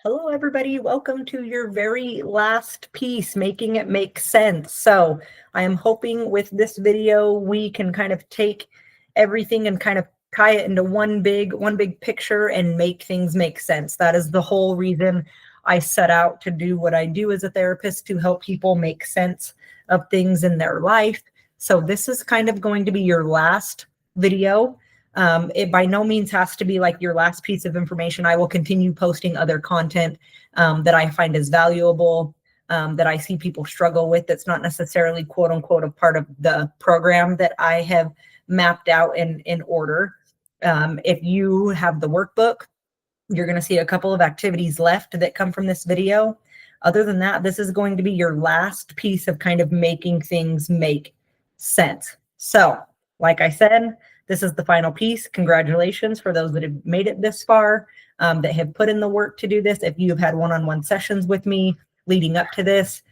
Hello, everybody. Welcome to your very last piece, making it make sense. So I am hoping with this video, we can kind of take everything and kind of tie it into one big picture and make things make sense. That is the whole reason I set out to do what I do as a therapist, to help people make sense of things in their life. So this is kind of going to be your last video. It by no means has to be like your last piece of information. I will continue posting other content that I find is valuable, that I see people struggle with, that's not necessarily quote unquote a part of the program that I have mapped out in order. If you have the workbook, you're going to see a couple of activities left that come from this video. Other than that, this is going to be your last piece of kind of making things make sense. So, like I said, this is the final piece. Congratulations for those that have made it this far, that have put in the work to do this. If you have had one-on-one sessions with me leading up to this,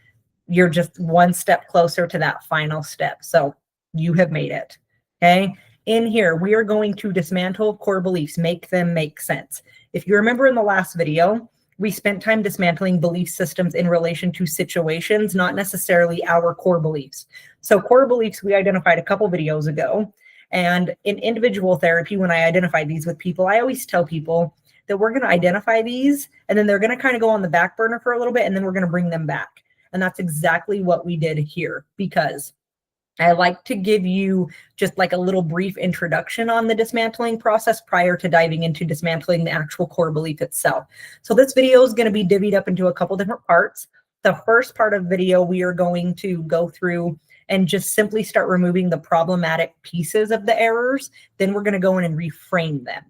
you're just one step closer to that final step. So you have made it, okay? In here, we are going to dismantle core beliefs, make them make sense. If you remember in the last video, we spent time dismantling belief systems in relation to situations, not necessarily our core beliefs. So core beliefs, we identified a couple videos ago. And in individual therapy, when I identify these with people, I always tell people that we're going to identify these and then they're going to kind of go on the back burner for a little bit and then we're going to bring them back. And that's exactly what we did here, because I like to give you just like a little brief introduction on the dismantling process prior to diving into dismantling the actual core belief itself. So this video is going to be divvied up into a couple different parts. The first part of the video, we are going to go through and just simply start removing the problematic pieces of the errors. Then we're going to go in and reframe them.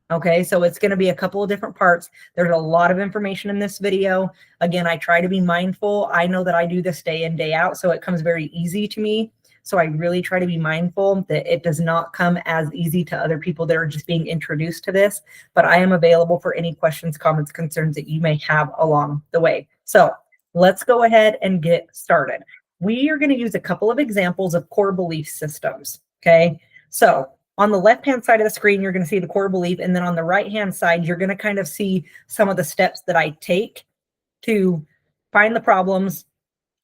Okay, so it's going to be a couple of different parts. There's a lot of information in this video. Again, I try to be mindful. I know that I do this day in, day out, so it comes very easy to me. So I really try to be mindful that it does not come as easy to other people that are just being introduced to this, but I am available for any questions, comments, concerns that you may have along the way. So let's go ahead and get started. We are going to use a couple of examples of core belief systems, okay? So on the left-hand side of the screen, you're going to see the core belief, and then on the right-hand side, you're going to kind of see some of the steps that I take to find the problems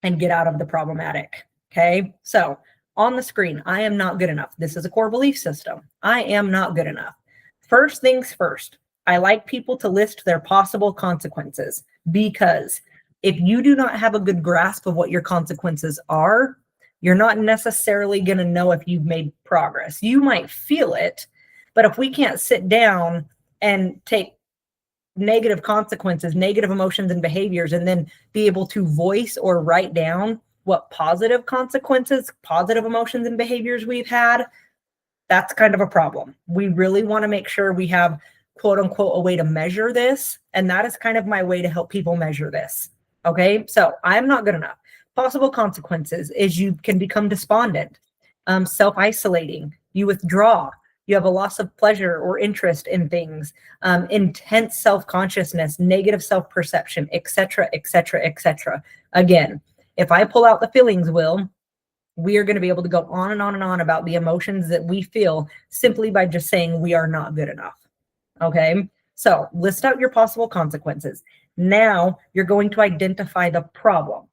and get out of the problematic, okay? So on the screen, I am not good enough. This is a core belief system. I am not good enough. First things first, I like people to list their possible consequences, because if you do not have a good grasp of what your consequences are, you're not necessarily going to know if you've made progress. You might feel it, but if we can't sit down and take negative consequences, negative emotions and behaviors, and then be able to voice or write down what positive consequences, positive emotions and behaviors we've had, that's kind of a problem. We really want to make sure we have, quote unquote, a way to measure this. And that is kind of my way to help people measure this. Okay, so I'm not good enough. Possible consequences is you can become despondent, self-isolating, you withdraw, you have a loss of pleasure or interest in things, intense self-consciousness, negative self-perception, etc., etc., etc. Again, if I pull out the feelings wheel, we are going to be able to go on and on and on about the emotions that we feel simply by just saying we are not good enough. Okay, so list out your possible consequences. Now you're going to identify the problem.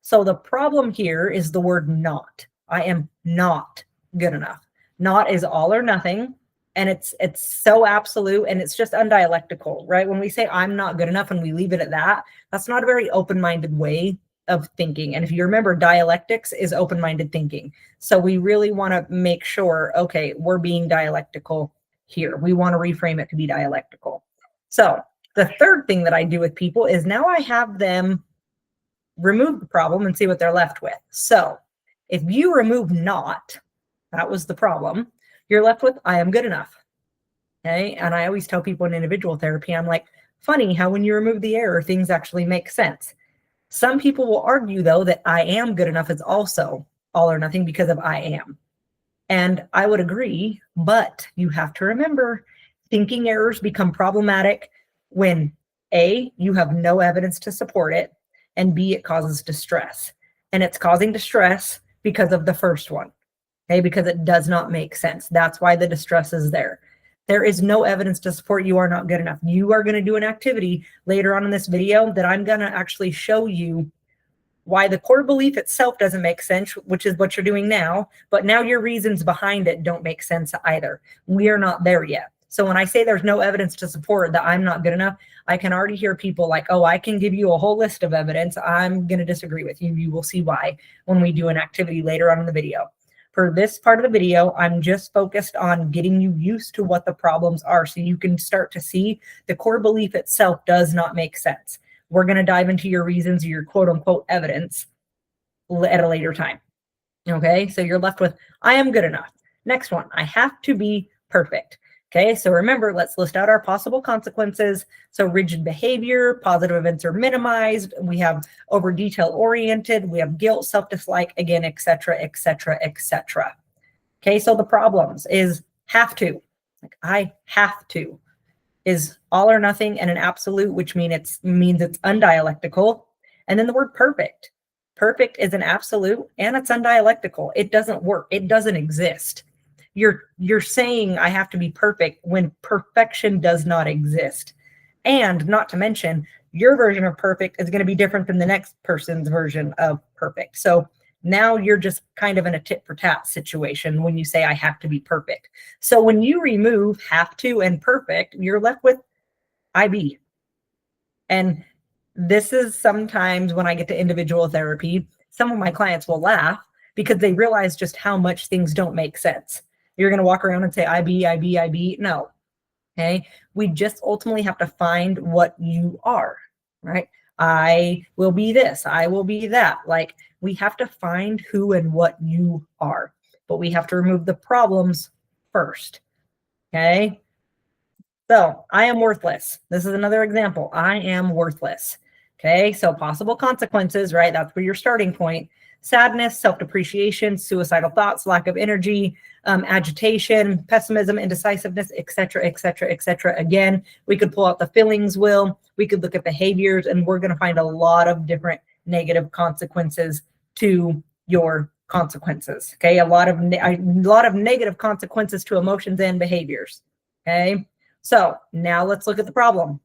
So the problem here is the word not. I am not good enough. Not is all or nothing. And it's so absolute, and it's just undialectical, right? When we say I'm not good enough and we leave it at that, that's not a very open-minded way of thinking. And if you remember, dialectics is open-minded thinking. So we really want to make sure, okay, we're being dialectical here. We want to reframe it to be dialectical. So the third thing that I do with people is now I have them remove the problem and see what they're left with. So if you remove not, that was the problem, you're left with I am good enough. Okay. And I always tell people in individual therapy, I'm like, funny how when you remove the error, things actually make sense. Some people will argue, though, that I am good enough is also all or nothing because of I am. And I would agree, but you have to remember, thinking errors become problematic when A, you have no evidence to support it, and B, it causes distress. And it's causing distress because of the first one, okay? Because it does not make sense. That's why the distress is there. There is no evidence to support you are not good enough. You are going to do an activity later on in this video that I'm going to actually show you why the core belief itself doesn't make sense, which is what you're doing now, but now your reasons behind it don't make sense either. We are not there yet. So when I say there's no evidence to support that I'm not good enough, I can already hear people like, oh, I can give you a whole list of evidence. I'm going to disagree with you. You will see why when we do an activity later on in the video. For this part of the video, I'm just focused on getting you used to what the problems are so you can start to see the core belief itself does not make sense. We're going to dive into your reasons, your quote unquote evidence at a later time. Okay, so you're left with, I am good enough. Next one, I have to be perfect. Okay, so remember, let's list out our possible consequences. So rigid behavior, positive events are minimized. We have over detail oriented. We have guilt, self-dislike, again, etc., etc., etc. Okay, so the problems is have to. Like I have to is all or nothing and an absolute, which means it's undialectical. And then the word perfect. Perfect is an absolute and it's undialectical. It doesn't work. It doesn't exist. You're saying I have to be perfect when perfection does not exist. And not to mention, your version of perfect is going to be different than the next person's version of perfect. So now you're just kind of in a tit for tat situation when you say I have to be perfect. So when you remove have to and perfect, you're left with IB. And this is sometimes when I get to individual therapy, some of my clients will laugh because they realize just how much things don't make sense. You're going to walk around and say IB, IB, IB. No. Okay. We just ultimately have to find what you are, right? I will be this. I will be that. Like we have to find who and what you are, but we have to remove the problems first. Okay. So I am worthless. This is another example. I am worthless. Okay. So possible consequences, right? That's where your starting point. Sadness, self-depreciation, suicidal thoughts, lack of energy, agitation, pessimism, indecisiveness, etc., etc., etc. Again, we could pull out the feelings wheel. We could look at behaviors, and we're going to find a lot of different negative consequences to your consequences. Okay, a lot of negative consequences to emotions and behaviors. Okay, so now let's look at the problem.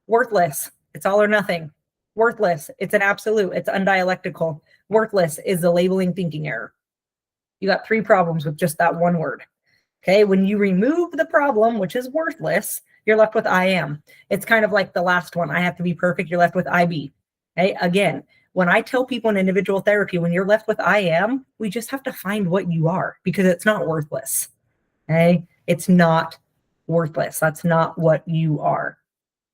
Worthless. It's all or nothing. Worthless. It's an absolute. It's undialectical. Worthless is a labeling thinking error. You got 3 problems with just that one word. Okay, when you remove the problem, which is worthless, you're left with I am. It's kind of like the last one. I have to be perfect. You're left with IB. Okay, again, when I tell people in individual therapy, when you're left with I am, we just have to find what you are because it's not worthless. Okay, it's not worthless. That's not what you are.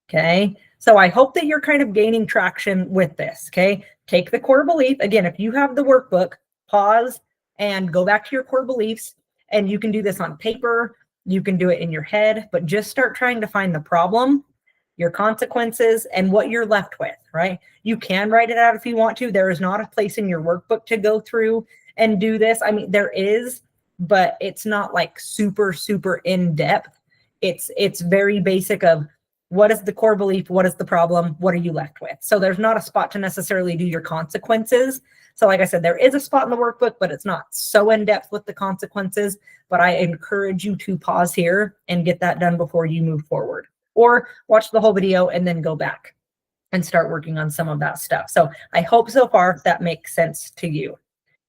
Okay, so I hope that you're kind of gaining traction with this. Okay, take the core belief. Again, if you have the workbook, pause and go back to your core beliefs. And you can do this on paper. You can do it in your head, but just start trying to find the problem, your consequences, and what you're left with, right? You can write it out if you want to. There is not a place in your workbook to go through and do this. I mean, there is, but it's not like super, super in depth. It's very basic of what is the core belief? What is the problem? What are you left with? So there's not a spot to necessarily do your consequences. So like I said, there is a spot in the workbook, but it's not so in depth with the consequences. But I encourage you to pause here and get that done before you move forward, or watch the whole video and then go back and start working on some of that stuff. So I hope so far that makes sense to you.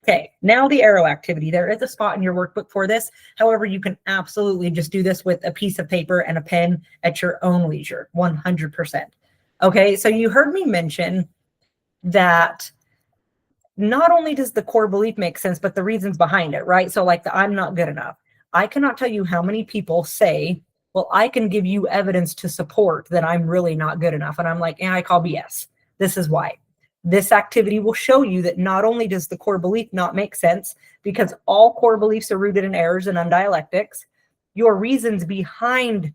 Okay, now the arrow activity. There is a spot in your workbook for this. However, you can absolutely just do this with a piece of paper and a pen at your own leisure, 100%. Okay, so you heard me mention that not only does the core belief make sense, but the reasons behind it, right? So like the I'm not good enough. I cannot tell you how many people say, well, I can give you evidence to support that I'm really not good enough. And I'm like, I call BS. This is why. This activity will show you that not only does the core belief not make sense, because all core beliefs are rooted in errors and undialectics, your reasons behind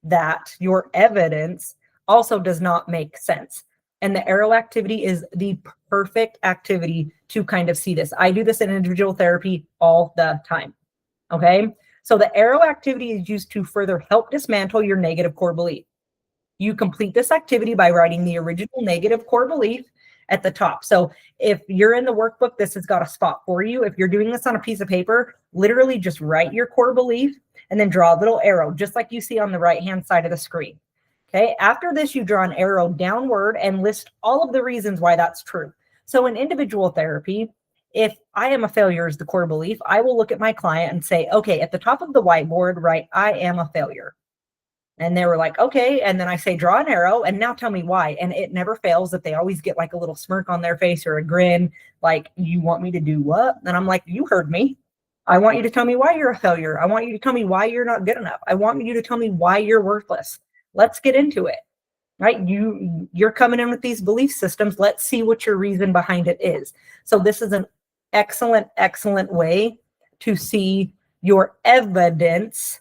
that, your evidence, also does not make sense. And the arrow activity is the perfect activity to kind of see this. I do this in individual therapy all the time. Okay. So the arrow activity is used to further help dismantle your negative core belief. You complete this activity by writing the original negative core belief at the top. So if you're in the workbook, this has got a spot for you. If you're doing this on a piece of paper, literally just write your core belief and then draw a little arrow, just like you see on the right-hand side of the screen. Okay, after this, you draw an arrow downward and list all of the reasons why that's true. So in individual therapy, if I am a failure is the core belief, I will look at my client and say, okay, at the top of the whiteboard, write, I am a failure. And they were like, okay. And then I say, draw an arrow and now tell me why. And it never fails that they always get like a little smirk on their face or a grin, like, you want me to do what? And I'm like, you heard me. I want you to tell me why you're a failure. I want you to tell me why you're not good enough. I want you to tell me why you're worthless. Let's get into it, right? You're coming in with these belief systems. Let's see what your reason behind it is. So this is an excellent, excellent way to see your evidence.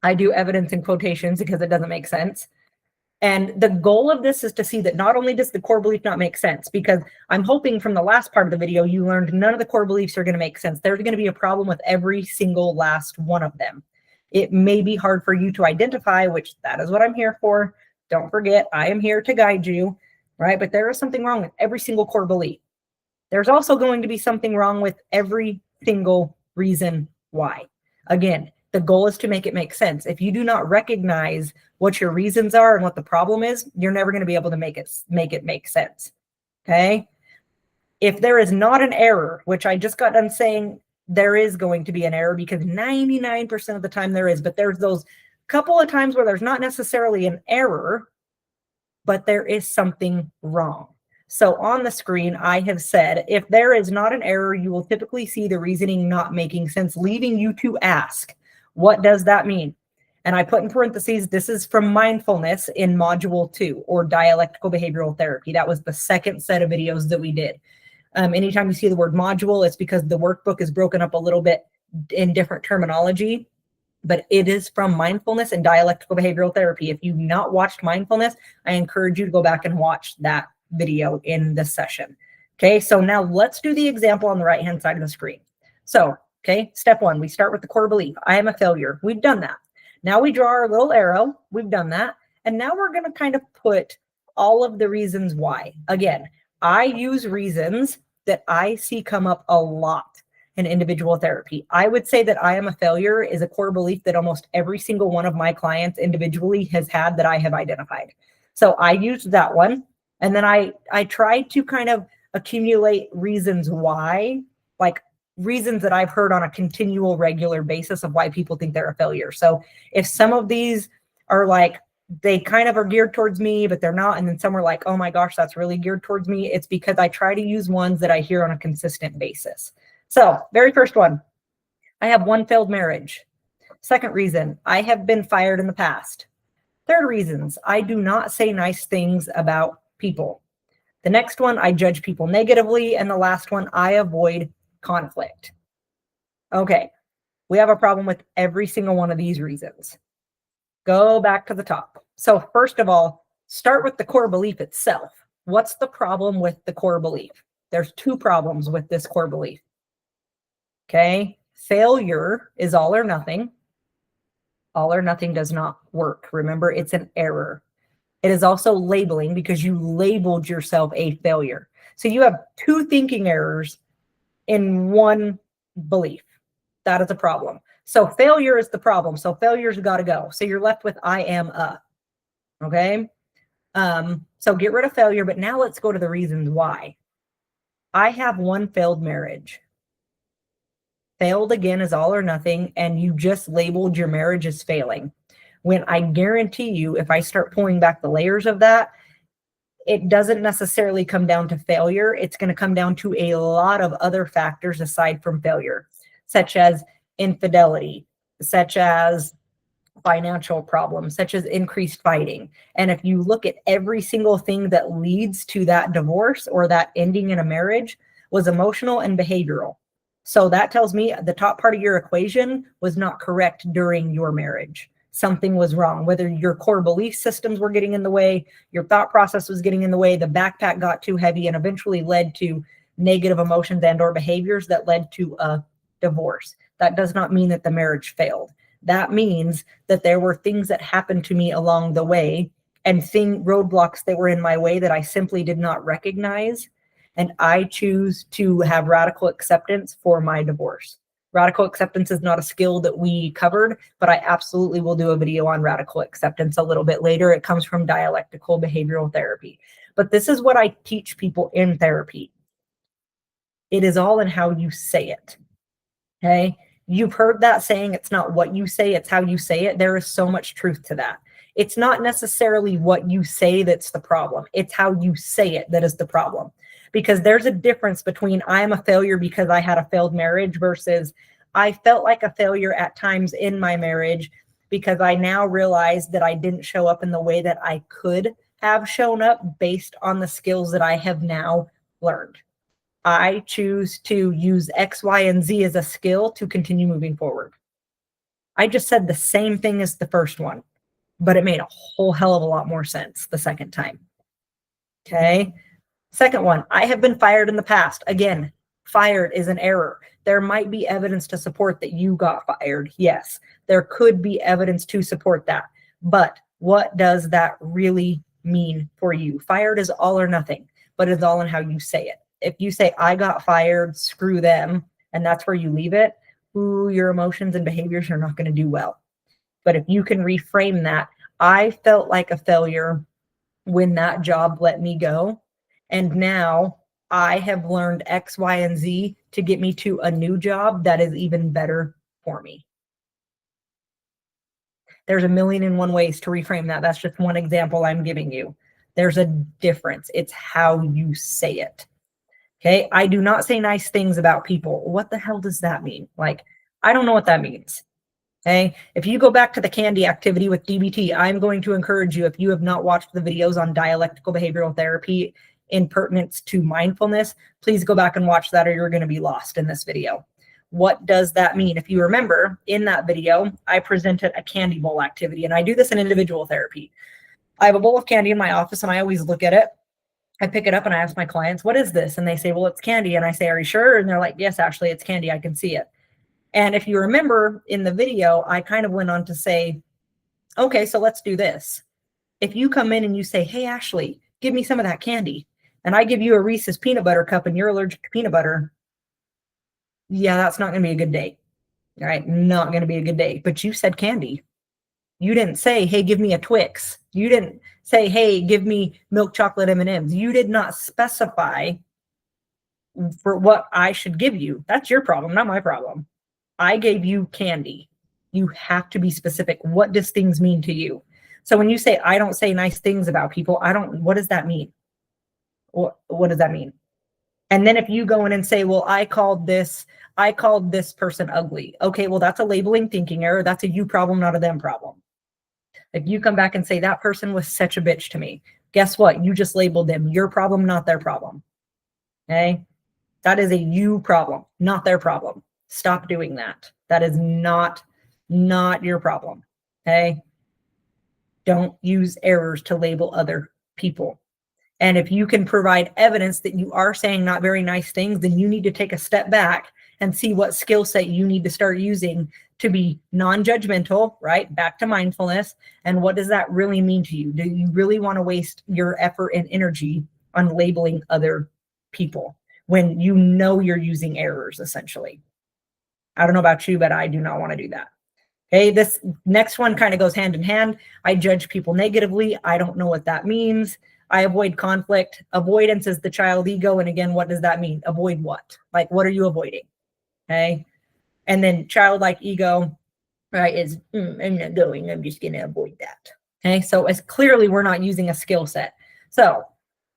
I do evidence in quotations because it doesn't make sense. And the goal of this is to see that not only does the core belief not make sense, because I'm hoping from the last part of the video, you learned none of the core beliefs are going to make sense. There's going to be a problem with every single last one of them. It may be hard for you to identify, which that is what I'm here for. Don't forget, I am here to guide you, right? But there is something wrong with every single core belief. There's also going to be something wrong with every single reason why. Again, the goal is to make it make sense. If you do not recognize what your reasons are and what the problem is, you're never going to be able to make it make sense. Okay? If there is not an error, which I just got done saying there is going to be an error because 99% of the time there is, but there's those couple of times where there's not necessarily an error, but there is something wrong. So on the screen, I have said, if there is not an error, you will typically see the reasoning not making sense, leaving you to ask, what does that mean? And I put in parentheses, this is from mindfulness in module 2 or dialectical behavioral therapy. That was the second set of videos that we did. Anytime you see the word module, it's because the workbook is broken up a little bit in different terminology, but it is from mindfulness and dialectical behavioral therapy. If you've not watched mindfulness, I encourage you to go back and watch that video in this session. Okay, so now let's do the example on the right-hand side of the screen. So, okay, step 1, we start with the core belief. I am a failure. We've done that. Now we draw our little arrow. We've done that. And now we're going to kind of put all of the reasons why. Again, I use reasons that I see come up a lot in individual therapy. I would say that I am a failure is a core belief that almost every single one of my clients individually has had that I have identified. So I used that one. And then I tried to kind of accumulate reasons why, like reasons that I've heard on a continual regular basis of why people think they're a failure. So if some of these are like, they kind of are geared towards me, but they're not. And then some are like, oh my gosh, that's really geared towards me. It's because I try to use ones that I hear on a consistent basis. So very first one, I have one failed marriage. Second reason, I have been fired in the past. Third reasons, I do not say nice things about people. The next one, I judge people negatively. And the last one, I avoid conflict. Okay, we have a problem with every single one of these reasons. Go back to the top. So first of all, start with the core belief itself. What's the problem with the core belief? There's 2 problems with this core belief. Okay, failure is all or nothing. All or nothing does not work. Remember, it's an error. It is also labeling because you labeled yourself a failure. So you have 2 thinking errors in one belief. That is a problem. So failure is the problem. So failure's got to go. So you're left with I am a. Okay. So get rid of failure, but now let's go to the reasons why. I have one failed marriage. Failed again is all or nothing, and you just labeled your marriage as failing. When I guarantee you, if I start pulling back the layers of that, it doesn't necessarily come down to failure. It's going to come down to a lot of other factors aside from failure, such as infidelity, such as financial problems, such as increased fighting. And if you look at every single thing that leads to that divorce or that ending in a marriage was emotional and behavioral. So that tells me the top part of your equation was not correct during your marriage. Something was wrong, whether your core belief systems were getting in the way, your thought process was getting in the way, the backpack got too heavy and eventually led to negative emotions and or behaviors that led to a divorce. That does not mean that the marriage failed. That means that there were things that happened to me along the way and roadblocks that were in my way that I simply did not recognize. And I choose to have radical acceptance for my divorce. Radical acceptance is not a skill that we covered, but I absolutely will do a video on radical acceptance a little bit later. It comes from dialectical behavioral therapy. But this is what I teach people in therapy. It is all in how you say it. Okay? You've heard that saying, it's not what you say, it's how you say it. There is so much truth to that. It's not necessarily what you say that's the problem. It's how you say it that is the problem. Because there's a difference between I am a failure because I had a failed marriage versus I felt like a failure at times in my marriage because I now realize that I didn't show up in the way that I could have shown up based on the skills that I have now learned. I choose to use X, Y, and Z as a skill to continue moving forward. I just said the same thing as the first one, but it made a whole hell of a lot more sense the second time. Okay. Second one, I have been fired in the past. Again, fired is an error. There might be evidence to support that you got fired. Yes, there could be evidence to support that. But what does that really mean for you? Fired is all or nothing, but it's all in how you say it. If you say, I got fired, screw them, and that's where you leave it, your emotions and behaviors are not going to do well. But if you can reframe that, I felt like a failure when that job let me go. And now I have learned X, Y, and Z to get me to a new job that is even better for me. There's a million and one ways to reframe that. That's just one example I'm giving you. There's a difference. It's how you say it. Okay. I do not say nice things about people. What the hell does that mean? Like, I don't know what that means. Okay. If you go back to the candy activity with DBT, I'm going to encourage you, if you have not watched the videos on dialectical behavioral therapy in pertinence to mindfulness, please go back and watch that or you're going to be lost in this video. What does that mean? If you remember in that video, I presented a candy bowl activity, and I do this in individual therapy. I have a bowl of candy in my office and I always look at it. I pick it up and I ask my clients, what is this? And they say, well, it's candy. And I say, are you sure? And they're like, yes, Ashley, it's candy. I can see it. And if you remember in the video, I kind of went on to say, okay, so let's do this. If you come in and you say, hey, Ashley, give me some of that candy, and I give you a Reese's peanut butter cup and you're allergic to peanut butter, yeah, that's not going to be a good day. All right, not going to be a good day. But you said candy. You didn't say, hey, give me a Twix. You didn't say, hey, give me milk chocolate M&Ms. You did not specify for what I should give you. That's your problem, not my problem. I gave you candy. You have to be specific. What does things mean to you? So when you say, I don't say nice things about people, what does that mean? What does that mean? And then if you go in and say, well, I called this person ugly. Okay, well, that's a labeling thinking error. That's a you problem, not a them problem. If you come back and say that person was such a bitch to me, guess what? You just labeled them your problem, not their problem. Okay? That is a you problem, not their problem. Stop doing that. That is not your problem. Okay? Don't use errors to label other people. And if you can provide evidence that you are saying not very nice things, then you need to take a step back and see what skill set you need to start using to be non-judgmental, right? Back to mindfulness. And what does that really mean to you? Do you really want to waste your effort and energy on labeling other people when you know you're using errors, essentially? I don't know about you, but I do not want to do that. Okay, this next one kind of goes hand in hand. I judge people negatively. I don't know what that means. I avoid conflict. Avoidance is the child ego. And again, what does that mean? Avoid what? Like, what are you avoiding? Okay. And then childlike ego, right, is, I'm not going. I'm just going to avoid that. Okay. So as clearly we're not using a skill set. So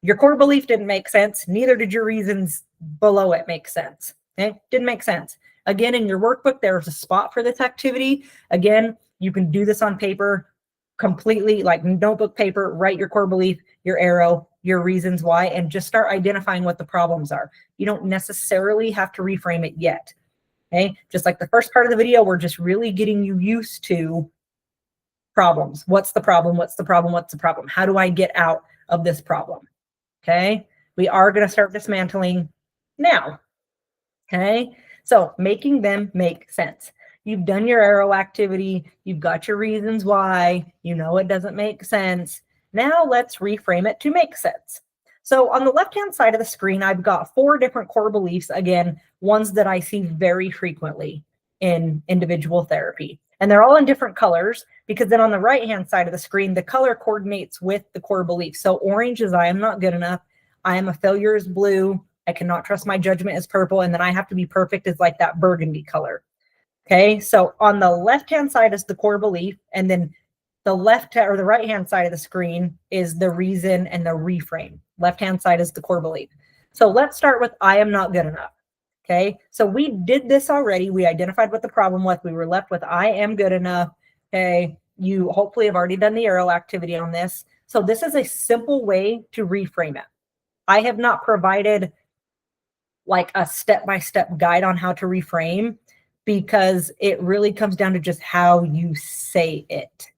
your core belief didn't make sense. Neither did your reasons below it make sense. Okay. Didn't make sense. Again, in your workbook, there's a spot for this activity. Again, you can do this on paper completely, like notebook paper, write your core belief, your arrow, your reasons why, and just start identifying what the problems are. You don't necessarily have to reframe it yet. Okay. Just like the first part of the video, we're just really getting you used to problems. What's the problem? What's the problem? What's the problem? How do I get out of this problem? Okay. We are going to start dismantling now. Okay. So making them make sense. You've done your arrow activity. You've got your reasons why. You know it doesn't make sense. Now let's reframe it to make sense. So on the left-hand side of the screen, I've got 4 different core beliefs. Again, ones that I see very frequently. in individual therapy. And they're all in different colors because then on the right-hand side of the screen, the color coordinates with the core belief. So orange is I am not good enough. I am a failure is blue. I cannot trust my judgment is purple. And then I have to be perfect is like that burgundy color. Okay. So on the left-hand side is the core belief. And then the left or the right-hand side of the screen is the reason and the reframe. Left-hand side is the core belief. So let's start with I am not good enough. Okay. So we did this already. We identified what the problem was. We were left with I am good enough. Okay. You hopefully have already done the arrow activity on this. So this is a simple way to reframe it. I have not provided like a step-by-step guide on how to reframe because it really comes down to just how you say it.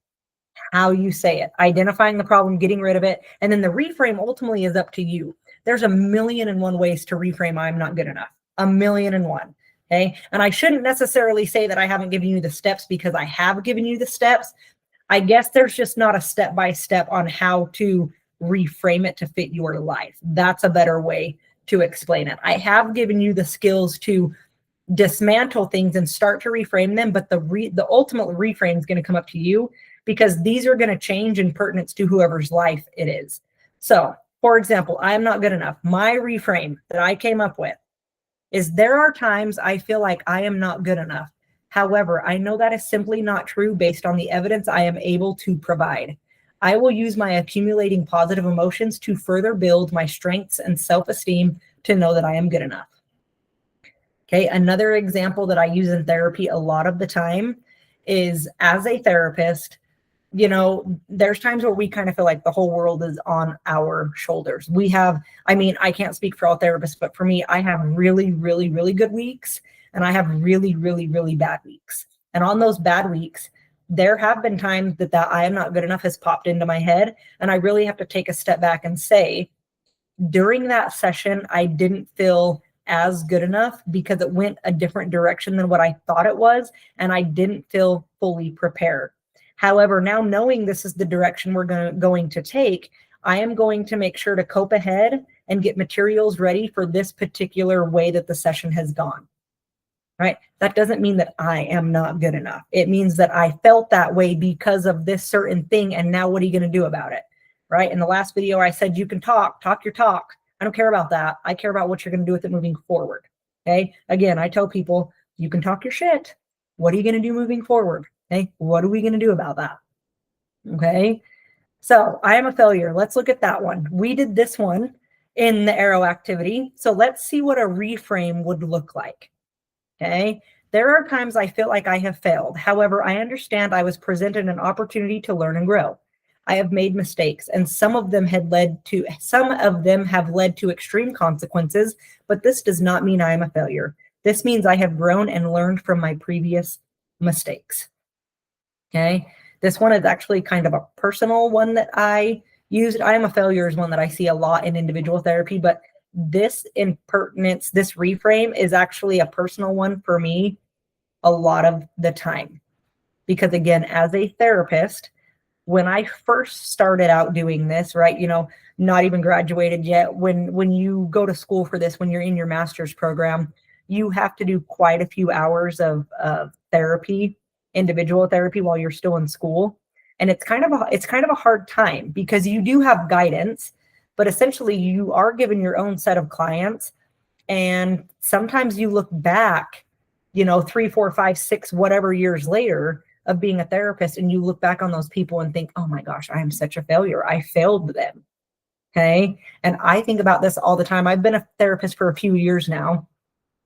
How you say it, identifying the problem, getting rid of it. And then the reframe ultimately is up to you. There's 1,000,001 ways to reframe I'm not good enough. 1,000,001. Okay. And I shouldn't necessarily say that I haven't given you the steps because I have given you the steps. I guess there's just not a step-by-step on how to reframe it to fit your life. That's a better way to explain it. I have given you the skills to dismantle things and start to reframe them, but the ultimate reframe is going to come up to you because these are going to change in pertinence to whoever's life it is. So, for example, I am not good enough. My reframe that I came up with is there are times I feel like I am not good enough. However, I know that is simply not true based on the evidence I am able to provide. I will use my accumulating positive emotions to further build my strengths and self-esteem to know that I am good enough. Okay, another example that I use in therapy a lot of the time is as a therapist, you know, there's times where we kind of feel like the whole world is on our shoulders. We have, I mean, I can't speak for all therapists, but for me, I have really, really, really good weeks and I have really, really, really bad weeks. And on those bad weeks, there have been times that I am not good enough has popped into my head. And I really have to take a step back and say, during that session, I didn't feel as good enough because it went a different direction than what I thought it was. And I didn't feel fully prepared. However, now knowing this is the direction we're going to take, I am going to make sure to cope ahead and get materials ready for this particular way that the session has gone. Right? That doesn't mean that I am not good enough. It means that I felt that way because of this certain thing. And now what are you going to do about it? Right? In the last video, I said, you can talk your talk. I don't care about that. I care about what you're going to do with it moving forward. Okay. Again, I tell people you can talk your shit. What are you going to do moving forward? Okay. What are we going to do about that? Okay. So I am a failure. Let's look at that one. We did this one in the arrow activity. So let's see what a reframe would look like. Okay. There are times I feel like I have failed. However, I understand I was presented an opportunity to learn and grow. I have made mistakes and some of them have led to extreme consequences, but this does not mean I am a failure. This means I have grown and learned from my previous mistakes. Okay. This one is actually kind of a personal one that I used. I am a failure is one that I see a lot in individual therapy, but this impertinence, this reframe is actually a personal one for me a lot of the time. Because again, as a therapist, when I first started out doing this, right, you know, not even graduated yet, when you go to school for this, when you're in your master's program, you have to do quite a few hours of therapy, individual therapy while you're still in school. And it's kind of a hard time because you do have guidance, but essentially you are given your own set of clients. And sometimes you look back, you know, 3, 4, 5, 6, whatever years later of being a therapist, and you look back on those people and think, oh my gosh, I am such a failure. I failed them. Okay. And I think about this all the time. I've been a therapist for a few years now.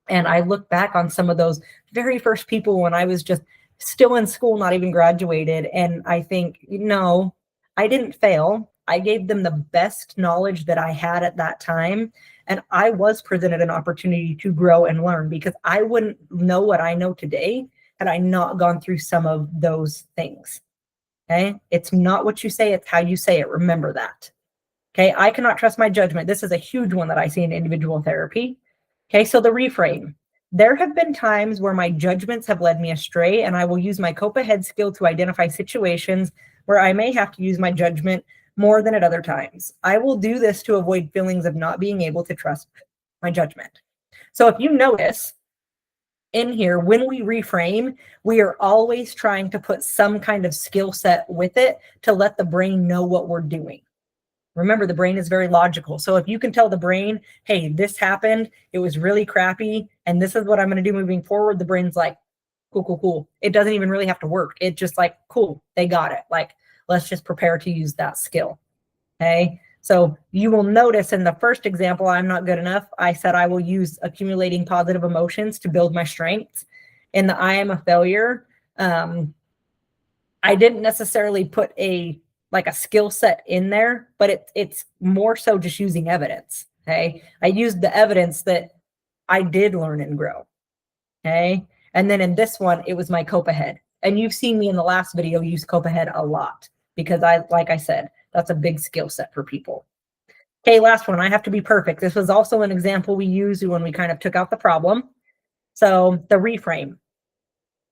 And I look back on some of those very first people when I was just still in school, not even graduated. And I think, no, I didn't fail. I gave them the best knowledge that I had at that time. And I was presented an opportunity to grow and learn because I wouldn't know what I know today had I not gone through some of those things. Okay. It's not what you say, it's how you say it. Remember that. Okay. I cannot trust my judgment. This is a huge one that I see in individual therapy. Okay. So the reframe. There have been times where my judgments have led me astray, and I will use my cope ahead skill to identify situations where I may have to use my judgment more than at other times. I will do this to avoid feelings of not being able to trust my judgment. So if you notice, in here, when we reframe, we are always trying to put some kind of skill set with it to let the brain know what we're doing. Remember, the brain is very logical. So if you can tell the brain, hey, this happened, it was really crappy, and this is what I'm going to do moving forward, the brain's like, cool, cool, cool. It doesn't even really have to work. It's just like, cool, they got it. Like, let's just prepare to use that skill. Okay. So you will notice in the first example, I'm not good enough. I said I will use accumulating positive emotions to build my strengths. In the I am a failure, I didn't necessarily put a skill set in there, but it's more so just using evidence. Okay. I used the evidence that I did learn and grow. Okay. And then in this one, it was my cope ahead. And you've seen me in the last video use cope ahead a lot because like I said, that's a big skill set for people. Okay, last one, I have to be perfect. This was also an example we used when we kind of took out the problem. So the reframe.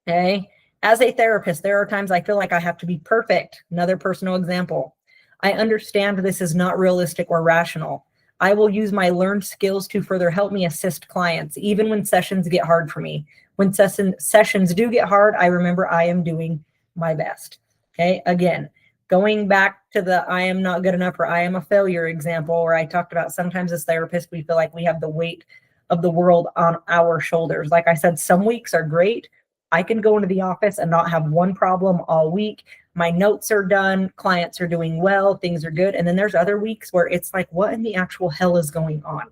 Okay. As a therapist, there are times I feel like I have to be perfect. Another personal example. I understand this is not realistic or rational. I will use my learned skills to further help me assist clients, even when sessions get hard for me. When sessions do get hard, I remember I am doing my best. Okay, again, going back to the I am not good enough or I am a failure example, where I talked about sometimes as therapists, we feel like we have the weight of the world on our shoulders. Like I said, some weeks are great. I can go into the office and not have one problem all week. My notes are done, clients are doing well, things are good. And then there's other weeks where it's like, what in the actual hell is going on?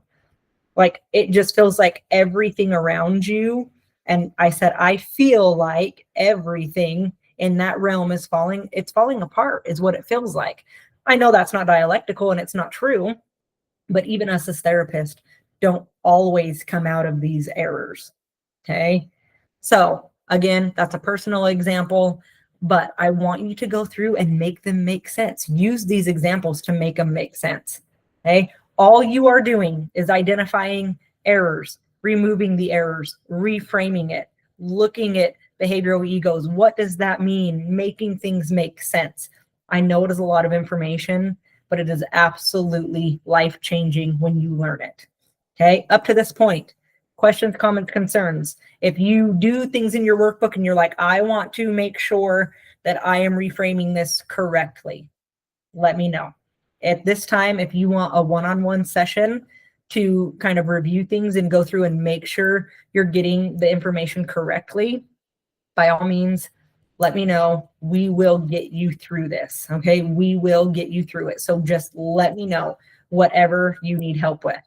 Like, it just feels like everything around you. And I said, I feel like everything in that realm is falling apart, is what it feels like. I know that's not dialectical and it's not true, but even us as therapists don't always come out of these errors. Okay. So again, that's a personal example, but I want you to go through and make them make sense. Use these examples to make them make sense. Okay. All you are doing is identifying errors, removing the errors, reframing it, looking at behavioral egos. What does that mean? Making things make sense. I know it is a lot of information, but it is absolutely life-changing when you learn it. Okay. Up to this point, questions, comments, concerns. If you do things in your workbook and you're like, I want to make sure that I am reframing this correctly, let me know. At this time, if you want a one-on-one session to kind of review things and go through and make sure you're getting the information correctly, by all means, let me know. We will get you through this. Okay. We will get you through it. So just let me know whatever you need help with.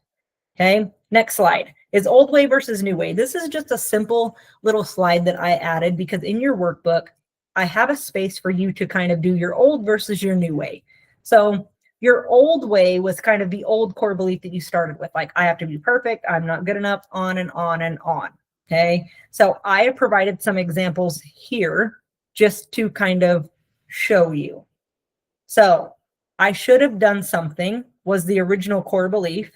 Okay. Next slide is old way versus new way. This is just a simple little slide that I added because in your workbook, I have a space for you to kind of do your old versus your new way. So your old way was kind of the old core belief that you started with, like, I have to be perfect, I'm not good enough, on and on and on. Okay. So I have provided some examples here just to kind of show you. So I should have done something was the original core belief,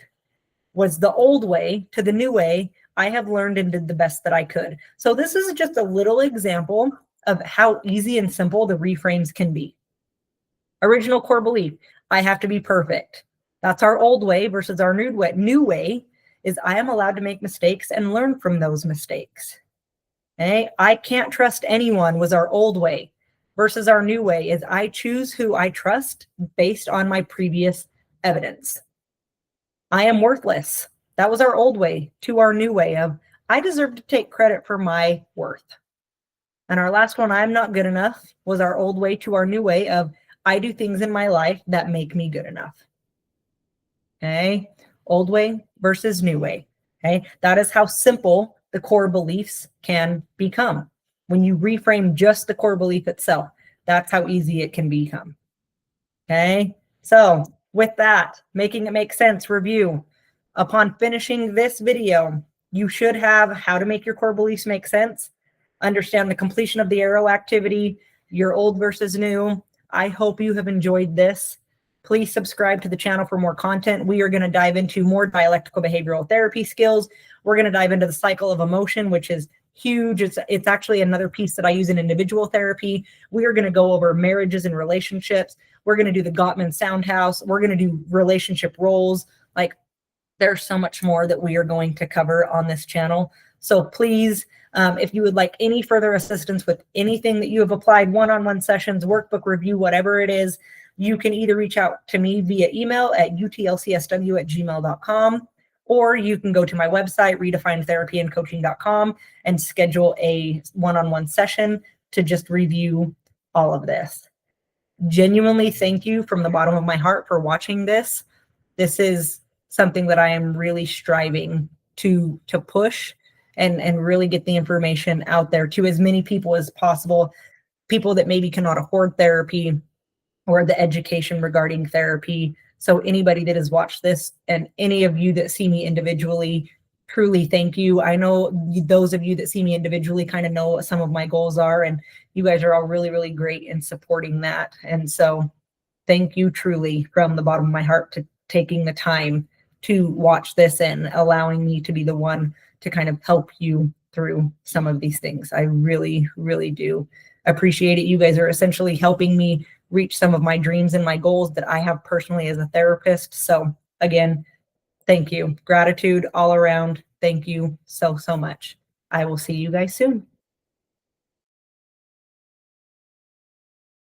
was the old way, to the new way, I have learned and did the best that I could. So this is just a little example of how easy and simple the reframes can be. Original core belief, I have to be perfect. That's our old way versus our new way. New way is I am allowed to make mistakes and learn from those mistakes. Okay? I can't trust anyone was our old way versus our new way is I choose who I trust based on my previous evidence. I am worthless. That was our old way to our new way of I deserve to take credit for my worth. And our last one, I'm not good enough, was our old way to our new way of I do things in my life that make me good enough. Okay. Old way versus new way. Okay. That is how simple the core beliefs can become. When you reframe just the core belief itself, that's how easy it can become. Okay. So with that, making it make sense review. Upon finishing this video, you should have how to make your core beliefs make sense, understand the completion of the arrow activity, your old versus new. I hope you have enjoyed this. Please subscribe to the channel for more content. We are going to dive into more dialectical behavioral therapy skills. We're going to dive into the cycle of emotion, which is huge. It's actually another piece that I use in individual therapy. We are going to go over marriages and relationships. We're going to do the Gottman Sound House. We're going to do relationship roles. Like, there's so much more that we are going to cover on this channel. So please, if you would like any further assistance with anything that you have applied, one-on-one sessions, workbook review, whatever it is, you can either reach out to me via email at utlcsw@gmail.com, or you can go to my website, redefinedtherapyandcoaching.com, and schedule a one-on-one session to just review all of this. Genuinely thank you from the bottom of my heart for watching this. This is something that I am really striving to push and really get the information out there to as many people as possible, people that maybe cannot afford therapy or the education regarding therapy. So anybody that has watched this and any of you that see me individually, truly thank you. I know those of you that see me individually kind of know what some of my goals are, and you guys are all really, really great in supporting that. And so thank you truly from the bottom of my heart to taking the time to watch this and allowing me to be the one to kind of help you through some of these things. I really, really do appreciate it. You guys are essentially helping me reach some of my dreams and my goals that I have personally as a therapist. So again, thank you. Gratitude all around. Thank you so, so much. I will see you guys soon.